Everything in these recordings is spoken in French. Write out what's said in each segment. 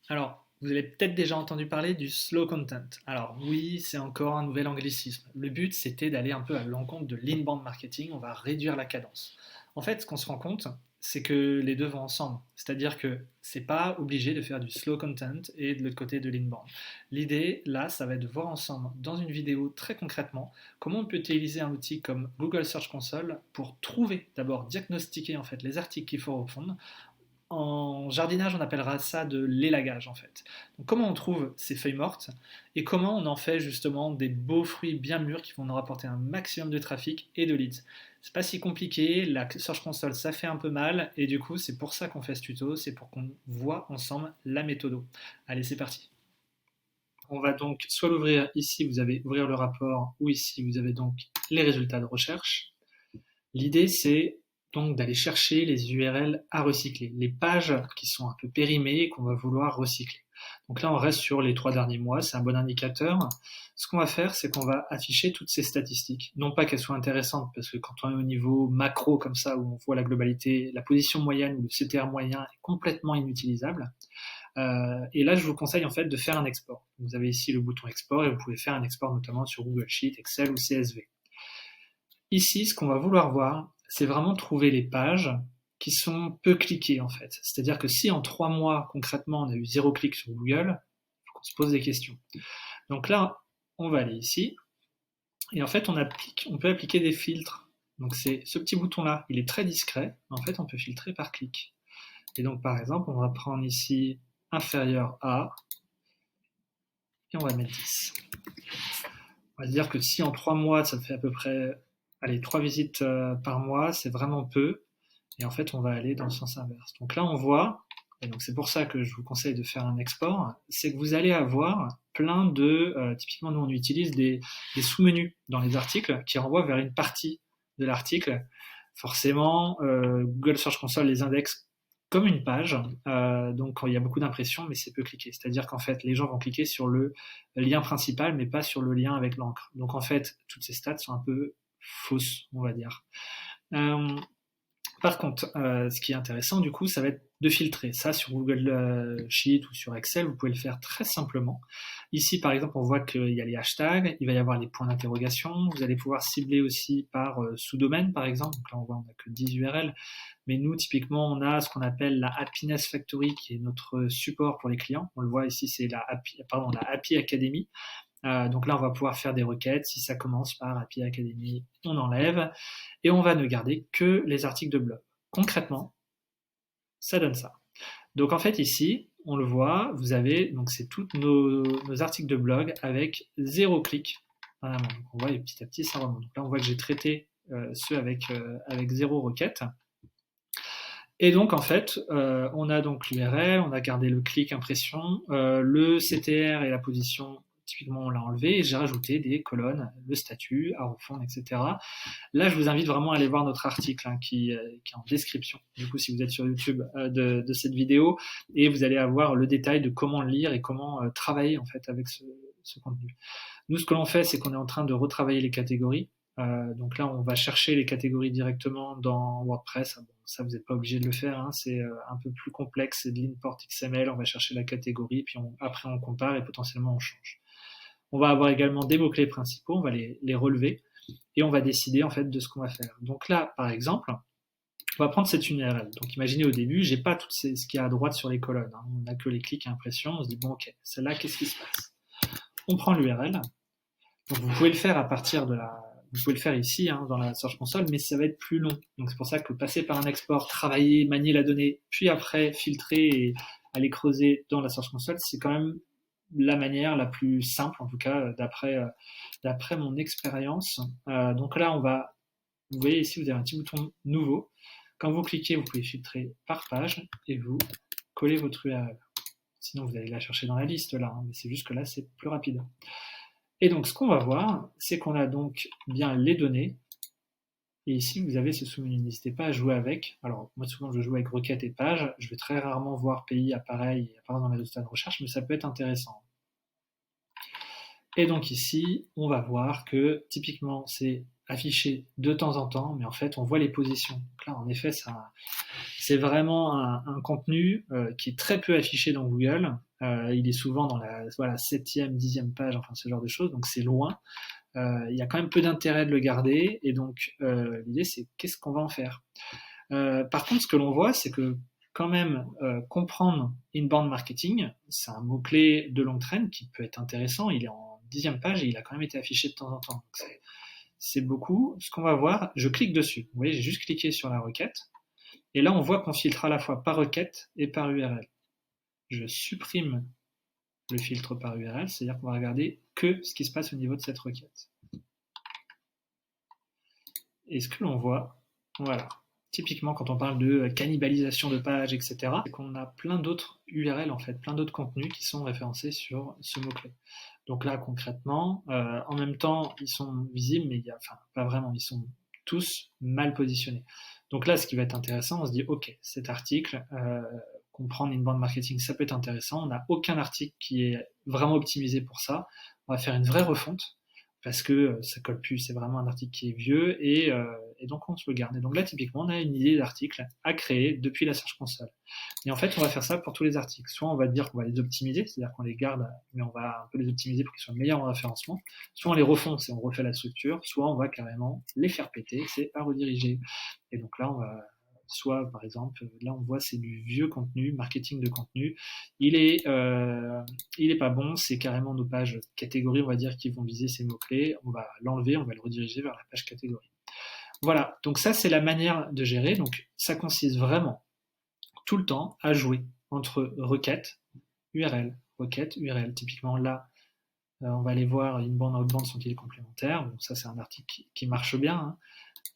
Alors, vous avez peut-être déjà entendu parler du slow content. Alors oui, c'est encore un nouvel anglicisme. Le but, c'était d'aller un peu à l'encontre de l'inbound marketing, on va réduire la cadence. En fait, ce qu'on se rend compte, c'est que les deux vont ensemble. C'est-à-dire que c'est pas obligé de faire du slow content et de l'autre côté de l'inbound. L'idée, là, ça va être de voir ensemble, dans une vidéo très concrètement, comment on peut utiliser un outil comme Google Search Console pour trouver, d'abord diagnostiquer en fait les articles qu'il faut refondre. En jardinage, on appellera ça de l'élagage en fait. Donc, comment on trouve ces feuilles mortes et comment on en fait justement des beaux fruits bien mûrs qui vont nous rapporter un maximum de trafic et de leads. C'est pas si compliqué, la Search Console ça fait un peu mal et du coup c'est pour ça qu'on fait ce tuto, c'est pour qu'on voit ensemble la méthode. Allez, c'est parti. On va donc soit l'ouvrir ici, vous avez ouvrir le rapport, ou ici vous avez donc les résultats de recherche. L'idée, c'est donc d'aller chercher les URL à recycler, les pages qui sont un peu périmées et qu'on va vouloir recycler. Donc là, on reste sur les 3 derniers mois, c'est un bon indicateur. Ce qu'on va faire, c'est qu'on va afficher toutes ces statistiques. Non pas qu'elles soient intéressantes, parce que quand on est au niveau macro comme ça, où on voit la globalité, la position moyenne ou le CTR moyen est complètement inutilisable. Et là, je vous conseille en fait de faire un export. Vous avez ici le bouton export et vous pouvez faire un export notamment sur Google Sheet, Excel ou CSV. Ici, ce qu'on va vouloir voir, c'est vraiment trouver les pages qui sont peu cliquées en fait. C'est-à-dire que si en 3 mois, concrètement, on a eu 0 clic sur Google, il faut qu'on se pose des questions. Donc là, on va aller ici, et en fait, on peut appliquer des filtres. Donc c'est ce petit bouton-là, il est très discret. En fait, on peut filtrer par clic. Et donc, par exemple, on va prendre ici inférieur à, et on va mettre 10. On va dire que si en 3 mois, ça fait à peu près, allez, 3 visites par mois, c'est vraiment peu. Et en fait, on va aller dans le sens inverse. Donc là, on voit, et donc c'est pour ça que je vous conseille de faire un export, c'est que vous allez avoir plein de, typiquement nous on utilise des sous-menus dans les articles qui renvoient vers une partie de l'article. Forcément, Google Search Console les indexe comme une page, donc il y a beaucoup d'impressions, mais c'est peu cliqué. C'est-à-dire qu'en fait, les gens vont cliquer sur le lien principal, mais pas sur le lien avec l'encre. Donc en fait, toutes ces stats sont un peu fausses, on va dire. Euh, Par contre, ce qui est intéressant du coup, ça va être de filtrer. Ça sur Google Sheet ou sur Excel, vous pouvez le faire très simplement. Ici, par exemple, on voit qu'il y a les hashtags, il va y avoir les points d'interrogation. Vous allez pouvoir cibler aussi par sous-domaine, par exemple. Donc là, on voit, on n'a que 10 URL. Mais nous, typiquement, on a ce qu'on appelle la Happiness Factory, qui est notre support pour les clients. On le voit ici, c'est la Happy Academy. Donc là, on va pouvoir faire des requêtes. Si ça commence par Happy Academy, on enlève. Et on va ne garder que les articles de blog. Concrètement, ça donne ça. Donc en fait, ici, on le voit, vous avez, donc c'est tous nos articles de blog avec 0 clic. Donc on voit et petit à petit, ça remonte. Donc là, on voit que j'ai traité ceux avec 0 requête. Et donc en fait, on a donc l'URL, on a gardé le clic impression, le CTR et la position, typiquement on l'a enlevé, et j'ai rajouté des colonnes, le statut, à refondre, etc. Là, je vous invite vraiment à aller voir notre article qui est en description, du coup, si vous êtes sur YouTube, de cette vidéo, et vous allez avoir le détail de comment le lire et comment travailler en fait avec ce contenu. Nous, ce que l'on fait, c'est qu'on est en train de retravailler les catégories. Donc là, on va chercher les catégories directement dans WordPress. Bon, ça, vous n'êtes pas obligé de le faire, hein, c'est un peu plus complexe, c'est de l'import XML. On va chercher la catégorie, puis après on compare et potentiellement on change. On va avoir également des mots-clés principaux, on va les relever et on va décider en fait de ce qu'on va faire. Donc là, par exemple, on va prendre cette URL. Donc imaginez au début, j'ai pas tout ce qu'il y a à droite sur les colonnes. Hein. On n'a que les clics et impressions. On se dit bon ok, celle-là, qu'est-ce qui se passe? On prend l'URL. Donc vous pouvez le faire à partir de vous pouvez le faire ici hein, dans la Search Console, mais ça va être plus long. Donc c'est pour ça que passer par un export, travailler, manier la donnée, puis après filtrer et aller creuser dans la Search Console, c'est quand même la manière la plus simple, en tout cas d'après mon expérience. Donc là, vous voyez ici, vous avez un petit bouton nouveau. Quand vous cliquez, vous pouvez filtrer par page et vous collez votre URL. Sinon, vous allez la chercher dans la liste là, hein, mais c'est juste que là, c'est plus rapide. Et donc, ce qu'on va voir, c'est qu'on a donc bien les données. Et ici, vous avez ce sous-menu. N'hésitez pas à jouer avec. Alors, moi, souvent, je joue avec requête et page. Je vais très rarement voir pays, appareil, dans mes résultats de recherche, mais ça peut être intéressant. Et donc ici, on va voir que typiquement, c'est affiché de temps en temps, mais en fait, on voit les positions. Donc là, en effet, c'est vraiment un contenu qui est très peu affiché dans Google. Il est souvent dans la voilà, 7e, 10e page, enfin ce genre de choses, donc c'est loin. Il y a quand même peu d'intérêt de le garder, et donc l'idée c'est qu'est-ce qu'on va en faire. Par contre, ce que l'on voit, c'est que quand même comprendre inbound marketing, c'est un mot-clé de longue traîne qui peut être intéressant. Il est en 10e page et il a quand même été affiché de temps en temps. Donc c'est beaucoup. Ce qu'on va voir, je clique dessus. Vous voyez, j'ai juste cliqué sur la requête. Et là, on voit qu'on filtre à la fois par requête et par URL. Je supprime le filtre par URL, c'est-à-dire qu'on va regarder que ce qui se passe au niveau de cette requête. Et ce que l'on voit, voilà, typiquement quand on parle de cannibalisation de pages, etc., c'est qu'on a plein d'autres URL, en fait, plein d'autres contenus qui sont référencés sur ce mot-clé. Donc là, concrètement, en même temps, ils sont visibles, mais enfin, pas vraiment, ils sont tous mal positionnés. Donc là, ce qui va être intéressant, on se dit, ok, cet article, comprendre inbound marketing, ça peut être intéressant. On n'a aucun article qui est vraiment optimisé pour ça. On va faire une vraie refonte parce que ça colle plus, c'est vraiment un article qui est vieux et donc on se le garde. Et donc là, typiquement, on a une idée d'article à créer depuis la Search Console. Et en fait, on va faire ça pour tous les articles. Soit on va dire qu'on va les optimiser, c'est-à-dire qu'on les garde, mais on va un peu les optimiser pour qu'ils soient meilleurs en référencement. Soit on les refonce et on refait la structure, soit on va carrément les faire péter, c'est à rediriger. Et donc là, on va soit par exemple, là on voit c'est du vieux contenu, marketing de contenu, il est pas bon, c'est carrément nos pages catégories, on va dire, qui vont viser ces mots-clés, on va l'enlever, on va le rediriger vers la page catégorie. Voilà, donc ça c'est la manière de gérer, donc ça consiste vraiment tout le temps à jouer entre requête, URL, requête, URL. Typiquement là, on va aller voir inbound, outbound sont-ils complémentaires, bon ça c'est un article qui marche bien, hein,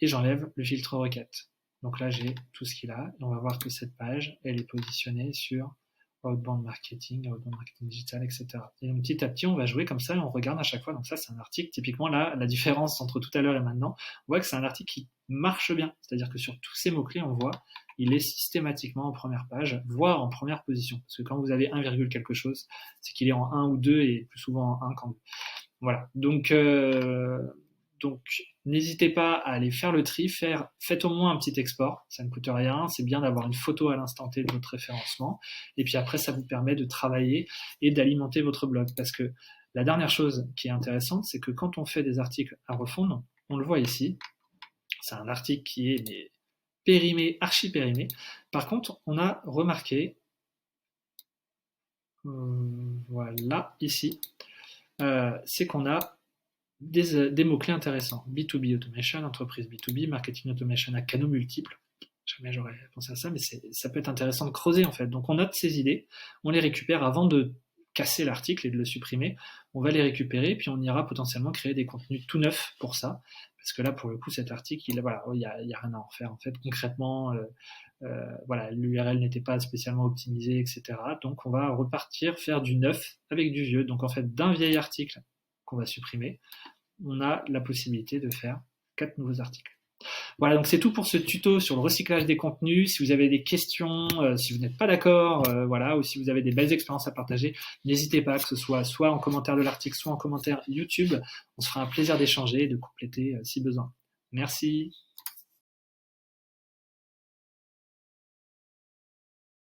et j'enlève le filtre requête. Donc là, j'ai tout ce qu'il a. Et on va voir que cette page, elle est positionnée sur outbound marketing digital, etc. Et donc petit à petit, on va jouer comme ça et on regarde à chaque fois. Donc ça, c'est un article. Typiquement, là, la différence entre tout à l'heure et maintenant, on voit que c'est un article qui marche bien. C'est-à-dire que sur tous ces mots-clés, on voit, il est systématiquement en première page, voire en première position. Parce que quand vous avez 1, quelque chose, c'est qu'il est en 1 ou 2 et plus souvent en 1 qu'en 2. Voilà. Donc n'hésitez pas à aller faire le tri, faites au moins un petit export, ça ne coûte rien, c'est bien d'avoir une photo à l'instant T de votre référencement, et puis après ça vous permet de travailler et d'alimenter votre blog, parce que la dernière chose qui est intéressante, c'est que quand on fait des articles à refondre, on le voit ici, c'est un article qui est périmé, archi périmé, par contre on a remarqué, voilà, ici, c'est qu'on a des mots-clés intéressants. B2B Automation, entreprise B2B, marketing automation à canaux multiples. Jamais j'aurais pensé à ça, mais ça peut être intéressant de creuser en fait. Donc on note ces idées, on les récupère avant de casser l'article et de le supprimer. On va les récupérer, puis on ira potentiellement créer des contenus tout neufs pour ça. Parce que là, pour le coup, cet article, il y a rien à en faire. En fait, concrètement, voilà, l'URL n'était pas spécialement optimisée, etc. Donc on va repartir faire du neuf avec du vieux. Donc en fait, d'un vieil article qu'on va supprimer, on a la possibilité de faire 4 nouveaux articles. Voilà, donc c'est tout pour ce tuto sur le recyclage des contenus. Si vous avez des questions, si vous n'êtes pas d'accord, voilà, ou si vous avez des belles expériences à partager, n'hésitez pas, que ce soit en commentaire de l'article, soit en commentaire YouTube. On se fera un plaisir d'échanger et de compléter si besoin. Merci.